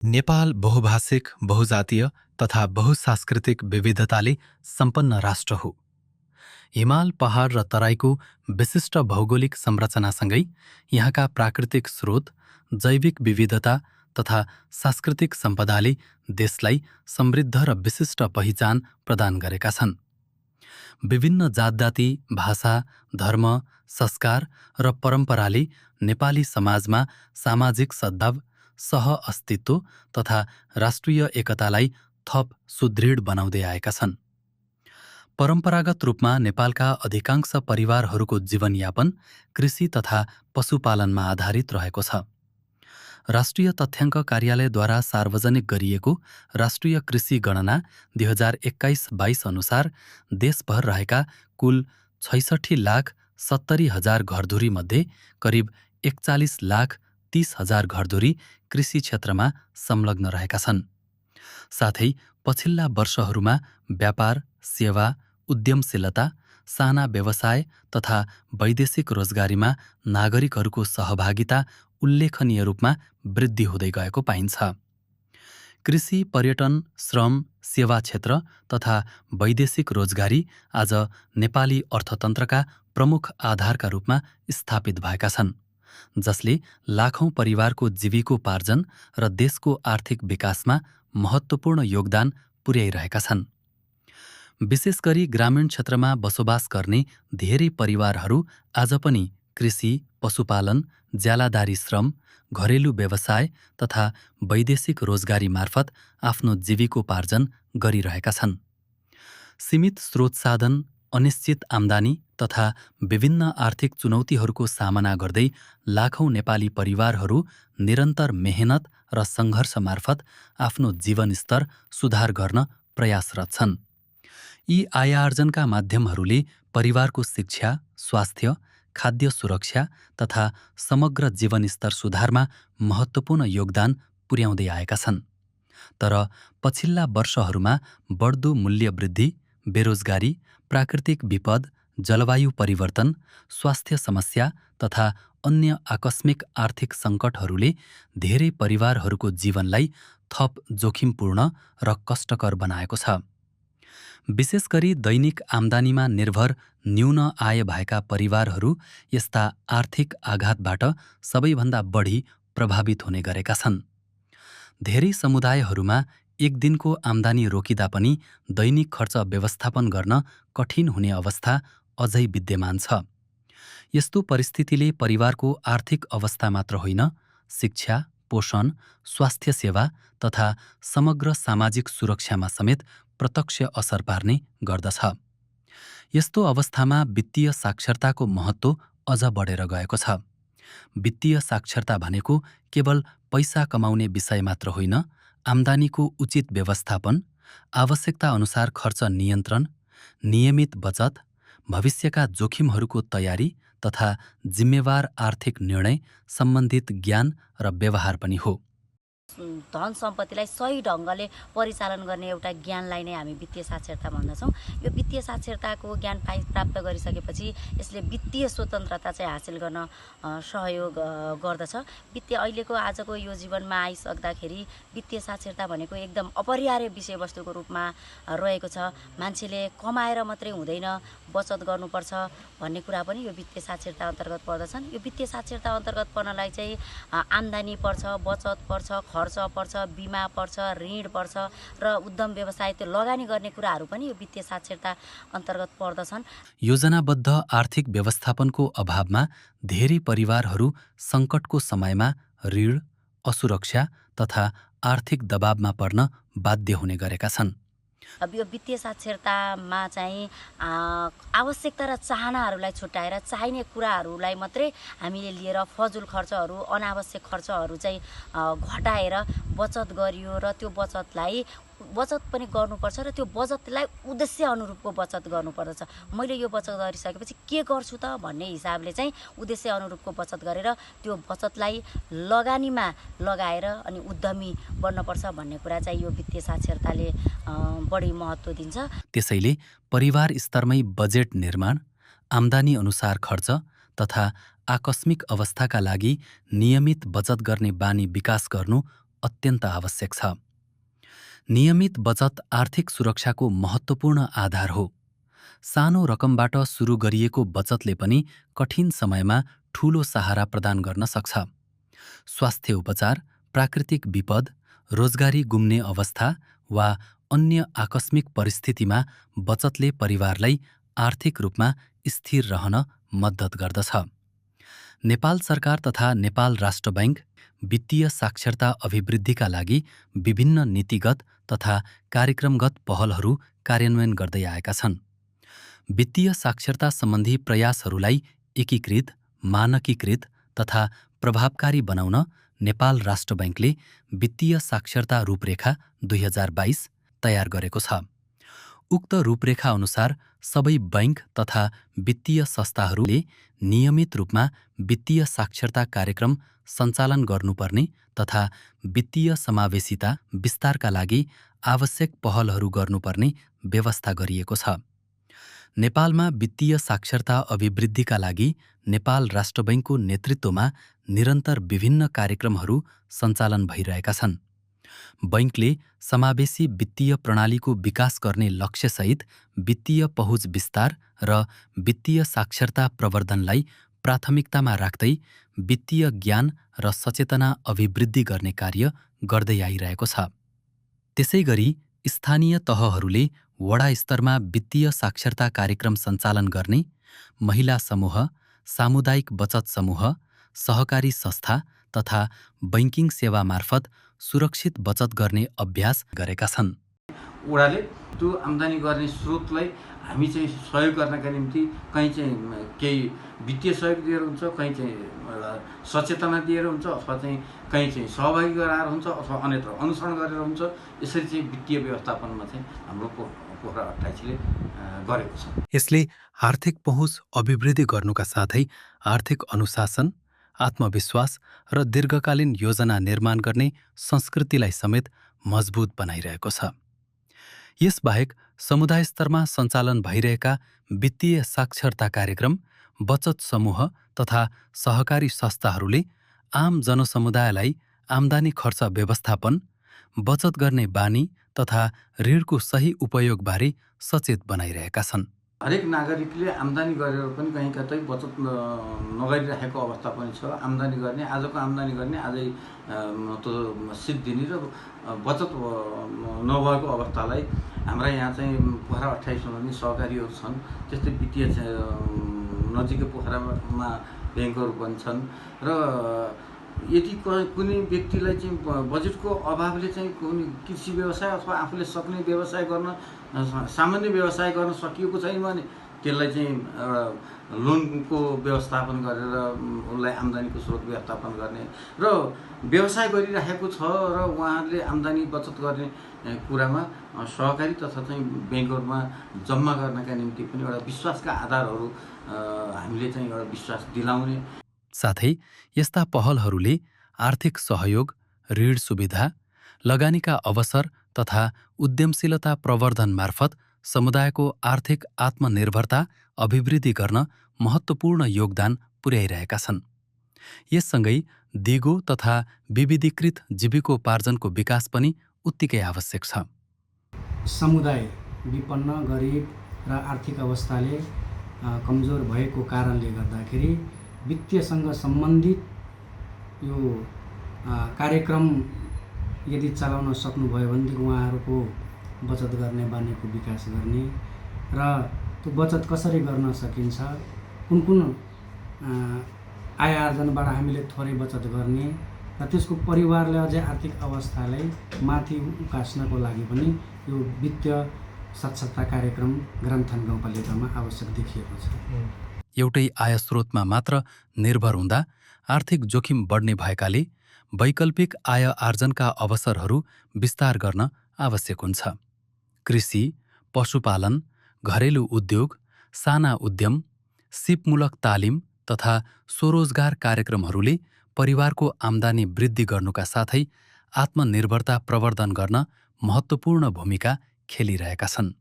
नेपाल बहुभाषिक, बहुजातीय तथा बहुसांस्कृतिक विविधताले सम्पन्न राष्ट्र हो। हिमाल, पहाड र तराईको विशिष्ट भौगोलिक संरचनासँगै यहाँका प्राकृतिक स्रोत, जैविक विविधता तथा सांस्कृतिक सम्पदाले देशलाई समृद्ध र विशिष्ट पहिचान प्रदान गरेका छन्। विभिन्न जातजाति, भाषा, धर्म, संस्कार र परम्पराले नेपाली समाजमा सामाजिक सद्भाव, सह-अस्तित्व तथा राष्ट्रिय एकतालाई थप सुदृढ बनाउँदै आएका छन्। परम्परागत रूपमा नेपालका अधिकांश परिवारहरूको जीवनयापन कृषि तथा पशुपालनमा आधारित रहेको छ। राष्ट्रिय तथ्याङ्क कार्यालयद्वारा सार्वजनिक गरिएको राष्ट्रिय कृषि गणना 2021-22 अनुसार देशभर रहेका कुल 66,70,000 घरधुरी मध्ये करिब 41,30,000 घरधुरी कृषि क्षेत्रमा संलग्न रहेका छन्। साथै पछिल्ला वर्षहरूमा व्यापार, सेवा, उद्यमशीलता, साना व्यवसाय तथा वैदेशिक रोजगारीमा नागरिकहरूको सहभागिता उल्लेखनीय रूपमा वृद्धि हुँदै गएको पाइन्छ। कृषि, पर्यटन, श्रम, सेवा क्षेत्र तथा वैदेशिक रोजगारी आज नेपाली अर्थतन्त्रका प्रमुख आधारका रूपमा स्थापित भएका छन्, जसले लाखौं परिवारको जीविकोपार्जन र देशको आर्थिक विकासमा महत्त्वपूर्ण योगदान पुर्याइरहेका छन्। विशेष गरी ग्रामीण क्षेत्रमा बसोबास गर्ने धेरै परिवारहरू आज पनि कृषि, पशुपालन, ज्यालादारी श्रम, घरेलु व्यवसाय तथा वैदेशिक रोजगारी मार्फत आफ्नो जीविकोपार्जन गरिरहेका छन्। सीमित स्रोत साधन, अनिश्चित आम्दानी तथा विभिन्न आर्थिक चुनौतीहरूको सामना गर्दै लाखौं नेपाली परिवारहरू निरन्तर मेहनत र सङ्घर्ष मार्फत आफ्नो जीवनस्तर सुधार गर्न प्रयासरत छन्। यी आयार्जनका माध्यमहरूले परिवारको शिक्षा, स्वास्थ्य, खाद्य सुरक्षा तथा समग्र जीवनस्तर सुधारमा महत्त्वपूर्ण योगदान पुर्याउँदै आएका छन्। तर पछिल्ला वर्षहरूमा बढ्दो मूल्य वृद्धि, बेरोजगारी, प्राकृतिक विपद, जलवायु परिवर्तन, स्वास्थ्य समस्या तथा अन्य आकस्मिक आर्थिक सङ्कटहरूले धेरै परिवारहरूको जीवनलाई थप जोखिमपूर्ण र कष्टकर बनाएको छ। विशेष गरी दैनिक आम्दानीमा निर्भर न्यून आय भएका परिवारहरू यस्ता आर्थिक आघातबाट सबैभन्दा बढी प्रभावित हुने गरेका छन्। धेरै समुदायहरूमा एक दिनको आम्दानी रोकिँदा पनि दैनिक खर्च व्यवस्थापन गर्न कठिन हुने अवस्था अझै विद्यमान छ। यस्तो परिस्थितिले परिवारको आर्थिक अवस्था मात्र होइन, शिक्षा, पोषण, स्वास्थ्य सेवा तथा समग्र सामाजिक सुरक्षामा समेत प्रत्यक्ष असर पार्ने गर्दछ। यस्तो अवस्थामा वित्तीय साक्षरताको महत्त्व अझ बढेर गएको छ। वित्तीय साक्षरता भनेको केवल पैसा कमाउने विषय मात्र होइन, आम्दानीको उचित व्यवस्थापन, आवश्यकता अनुसार खर्च नियन्त्रण, नियमित बचत, भविष्यका जोखिमहरूको तयारी तथा जिम्मेवार आर्थिक निर्णय सम्बन्धित ज्ञान र व्यवहार पनि हो। धन सम्पत्तिलाई सही ढङ्गले परिचालन गर्ने एउटा ज्ञानलाई नै हामी वित्तीय साक्षरता भन्दछौँ। यो वित्तीय साक्षरताको ज्ञान प्राप्त गरिसकेपछि यसले वित्तीय स्वतन्त्रता चाहिँ हासिल गर्न सहयोग गर्दछ। अहिलेको आजको यो जीवनमा आइसक्दाखेरि वित्तीय साक्षरता भनेको एकदम अपरिहार्य विषयवस्तुको रूपमा रहेको छ। मान्छेले कमाएर मात्रै हुँदैन, बचत गर्नुपर्छ भन्ने कुरा पनि यो वित्तीय साक्षरता अन्तर्गत पर्दछन्। यो वित्तीय साक्षरता अन्तर्गत पर्नलाई चाहिँ आम्दानी पर्छ, बचत पर्छ, खर्च पर्छ, बिमा पर्छ, ऋण पर्छ र उद्यम व्यवसाय त्यो लगानी गर्ने कुराहरू पनि यो वित्तीय साक्षरता अन्तर्गत पर्दछन्। योजनाबद्ध आर्थिक व्यवस्थापनको अभावमा धेरै परिवारहरू सङ्कटको समयमा ऋण, असुरक्षा तथा आर्थिक दबावमा पर्न बाध्य हुने गरेका छन्। अब यो वित्तीय साक्षरतामा चाहिँ आवश्यकता र चाहनाहरूलाई छुट्याएर चाहिने कुराहरूलाई मात्रै हामीले लिएर फजुल खर्चहरू, अनावश्यक खर्चहरू चाहिँ घटाएर बचत गरियो र त्यो बचत पनि गर्नुपर्छ र त्यो बचतलाई उद्देश्य अनुरूपको बचत गर्नुपर्दछ। मैले यो बचत गरिसकेपछि के गर्छु त भन्ने हिसाबले चाहिँ उद्देश्य अनुरूपको बचत गरेर त्यो बचतलाई लगानीमा लगाएर अनि उद्यमी बन्नुपर्छ भन्ने कुरा चाहिँ यो वित्तीय साक्षरताले बढी महत्त्व दिन्छ। त्यसैले परिवार स्तरमै बजेट निर्माण, आम्दानी अनुसार खर्च तथा आकस्मिक अवस्थाका लागि नियमित बचत गर्ने बानी विकास गर्नु अत्यन्त आवश्यक छ। नियमित बचत आर्थिक सुरक्षाको महत्त्वपूर्ण आधार हो। सानो रकमबाट सुरु गरिएको बचतले पनि कठिन समयमा ठूलो सहारा प्रदान गर्न सक्छ। स्वास्थ्य उपचार, प्राकृतिक विपद, रोजगारी गुम्ने अवस्था वा अन्य आकस्मिक परिस्थितिमा बचतले परिवारलाई आर्थिक रूपमा स्थिर रहन मद्दत गर्दछ। नेपाल सरकार तथा नेपाल राष्ट्र बैंक वित्तीय साक्षरता अभिवृद्धिका लागि विभिन्न नीतिगत तथा कार्यक्रमगत पहलहरू कार्यान्वयन गर्दै आएका छन्। वित्तीय साक्षरता सम्बन्धी प्रयासहरूलाई एकीकृत, मानकीकृत तथा प्रभावकारी बनाउन नेपाल राष्ट्र बैंकले वित्तीय साक्षरता रूपरेखा 2022 तयार गरेको छ। उक्त रूपरेखा अनुसार सबै बैंक तथा वित्तीय संस्थाहरूले नियमित रूपमा वित्तीय साक्षरता कार्यक्रम सञ्चालन गर्नुपर्ने तथा वित्तीय समावेशिता विस्तारका लागि आवश्यक पहलहरू गर्नुपर्ने व्यवस्था गरिएको छ। नेपालमा वित्तीय साक्षरता अभिवृद्धिका लागि नेपाल राष्ट्र बैंकको नेतृत्वमा निरन्तर विभिन्न कार्यक्रमहरू सञ्चालन भइरहेका छन्। बैंकले समावेशी वित्तीय प्रणालीको विकास गर्ने लक्ष्यसहित वित्तीय पहुँच विस्तार र वित्तीय साक्षरता प्रवर्धनलाई प्राथमिकतामा राख्दै वित्तीय ज्ञान र सचेतना अभिवृद्धि गर्ने कार्य गर्दै आइरहेको छ। त्यसैगरी स्थानीय तहहरूले वडा स्तरमा वित्तीय साक्षरता कार्यक्रम सञ्चालन गर्ने, महिला समूह, सामुदायिक बचत समूह, सहकारी संस्था तथा बैंकिङ सेवा मार्फत सुरक्षित बचत गर्ने अभ्यास गरेका छन्। वडाले त्यो आम्दानी गर्ने स्रोतलाई हामी चाहिँ सहयोग गर्नका निम्ति कहीँ चाहिँ केही वित्तीय सहयोग दिएर हुन्छ, कहीँ चाहिँ सचेतना दिएर हुन्छ, अथवा चाहिँ कहीँ चाहिँ सहभागी गराएर हुन्छ, अथवा अन्यत्र अनुसरण गरेर हुन्छ। यसरी चाहिँ वित्तीय व्यवस्थापनमा चाहिँ हाम्रो पोखरा 28ले गरेको छ। यसले आर्थिक पहुँच अभिवृद्धि गर्नुका साथै आर्थिक अनुशासन, आत्मविश्वास र दीर्घकालीन योजना निर्माण गर्ने संस्कृतिलाई समेत मजबुत बनाइरहेको छ। यसबाहेक समुदाय स्तरमा सञ्चालन भइरहेका वित्तीय साक्षरता कार्यक्रम, बचत समूह तथा सहकारी संस्थाहरूले आम जनसमुदायलाई आम्दानी खर्च व्यवस्थापन, बचत गर्ने बानी तथा ऋणको सही उपयोगबारे सचेत बनाइरहेका छन्। हरेक नागरिकले आम्दानी गरेर पनि कहीँ कतै बचत नगरिरहेको अवस्था पनि छ। आम्दानी गर्ने, आजको आम्दानी गर्ने आजै सिप दिने र बचत नभएको अवस्थालाई हाम्रा यहाँ चाहिँ पोखरा 28 मा पनि सहकारीहरू छन्। त्यस्तै वित्तीय नजिकै पोखरामा ब्याङ्कहरू पनि छन् र यदि कुनै व्यक्तिलाई चाहिँ बजेटको अभावले चाहिँ कुनै कृषि व्यवसाय अथवा आफूले सक्ने व्यवसाय गर्न, सामान्य व्यवसाय गर्न सकिएको छैन भने त्यसलाई चाहिँ एउटा लोनको व्यवस्थापन गरेर उसलाई आम्दानीको स्रोत व्यवस्थापन गर्ने र व्यवसाय गरिरहेको छ र उहाँहरूले आम्दानी बचत गर्ने कुरामा सहकारी तथा चाहिँ ब्याङ्कहरूमा जम्मा गर्नका निम्ति पनि एउटा विश्वासका आधारहरू हामीले चाहिँ एउटा विश्वास दिलाउने। साथै यस्ता पहलहरूले आर्थिक सहयोग, ऋण सुविधा, लगानीका अवसर तथा उद्यमशीलता प्रवर्धन मार्फत समुदायको आर्थिक आत्मनिर्भरता अभिवृद्धि गर्न महत्त्वपूर्ण योगदान पुर्याइरहेका छन्। यससँगै दिगो तथा विविधीकृत जीविकोपार्जनको विकास पनि उत्तिकै आवश्यक छ। समुदाय विपन्न, गरिब र आर्थिक अवस्थाले कमजोर भएको कारणले गर्दाखेरि वित्तीयसँग सम्बन्धित यो कार्यक्रम यदि चलाउन सक्नुभयो भनेदेखि उहाँहरूको बचत गर्ने बानीको विकास गर्ने र त्यो बचत कसरी गर्न सकिन्छ, कुन कुन आय आर्जनबाट हामीले थोरै बचत गर्ने र त्यसको परिवारले अझै आर्थिक अवस्थालाई माथि उकास्नको लागि पनि यो वित्तीय साक्षरता कार्यक्रम ग्रामथान गाउँपालिकामा आवश्यक देखिएको छ। एउटै आय स्रोतमा मात्र निर्भर हुँदा आर्थिक जोखिम बढ्ने भएकाले वैकल्पिक आय आर्जनका अवसरहरू विस्तार गर्न आवश्यक हुन्छ। कृषि, पशुपालन, घरेलु उद्योग, साना उद्यम, सिपमूलक तालिम तथा स्वरोजगार कार्यक्रमहरूले परिवारको आम्दानी वृद्धि गर्नुका साथै आत्मनिर्भरता प्रवर्धन गर्न महत्त्वपूर्ण भूमिका खेलिरहेका छन्।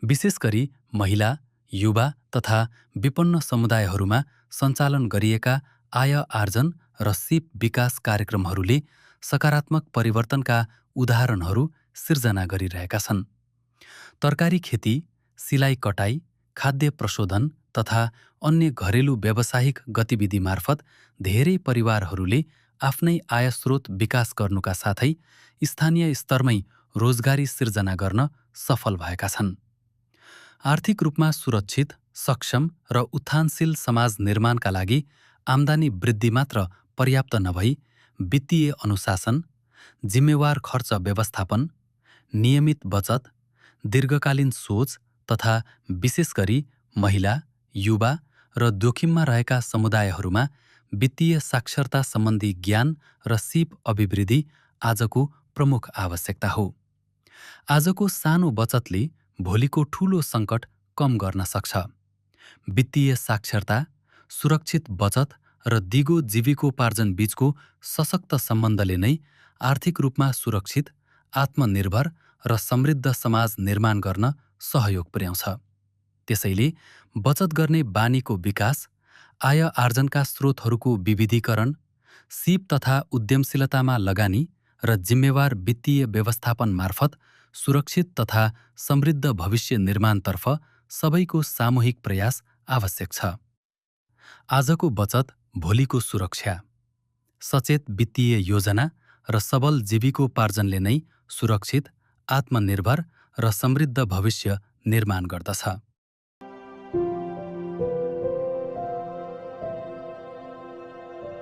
विशेष गरी महिला, युवा तथा विपन्न समुदायहरूमा सञ्चालन गरिएका आय आर्जन र सिप विकास कार्यक्रमहरूले सकारात्मक परिवर्तनका उदाहरणहरू सिर्जना गरिरहेका छन्। तरकारी खेती, सिलाइ कटाई, खाद्य प्रशोधन तथा अन्य घरेलु व्यावसायिक गतिविधि मार्फत धेरै परिवारहरूले आफ्नै आयस्रोत विकास गर्नुका साथै स्थानीय स्तरमै रोजगारी सिर्जना गर्न सफल भएका छन्। आर्थिक रूपमा सुरक्षित, सक्षम र उत्थानशील समाज निर्माणका लागि आम्दानी वृद्धि मात्र पर्याप्त नभई वित्तीय अनुशासन, जिम्मेवार खर्च व्यवस्थापन, नियमित बचत, दीर्घकालीन सोच तथा विशेष गरी महिला, युवा र जोखिममा रहेका समुदायहरूमा वित्तीय साक्षरता सम्बन्धी ज्ञान र सिप अभिवृद्धि आजको प्रमुख आवश्यकता हो। आजको सानो बचतले भोलिको ठूलो सङ्कट कम गर्न सक्छ। वित्तीय साक्षरता, सुरक्षित बचत र दिगो जीविकोपार्जन बीचको सशक्त सम्बन्धले नै आर्थिक रूपमा सुरक्षित, आत्मनिर्भर र समृद्ध समाज निर्माण गर्न सहयोग पुर्याउँछ। त्यसैले बचत गर्ने बानीको विकास, आय आर्जनका स्रोतहरूको विविधीकरण, सिप तथा उद्यमशीलतामा लगानी र जिम्मेवार वित्तीय व्यवस्थापन मार्फत सुरक्षित तथा समृद्ध भविष्य निर्माणतर्फ सबैको सामूहिक प्रयास आवश्यक छ। आजको बचत, भोलिको सुरक्षा। सचेत वित्तीय योजना र सबल जीविकोपार्जनले नै सुरक्षित, आत्मनिर्भर र समृद्ध भविष्य निर्माण गर्दछ।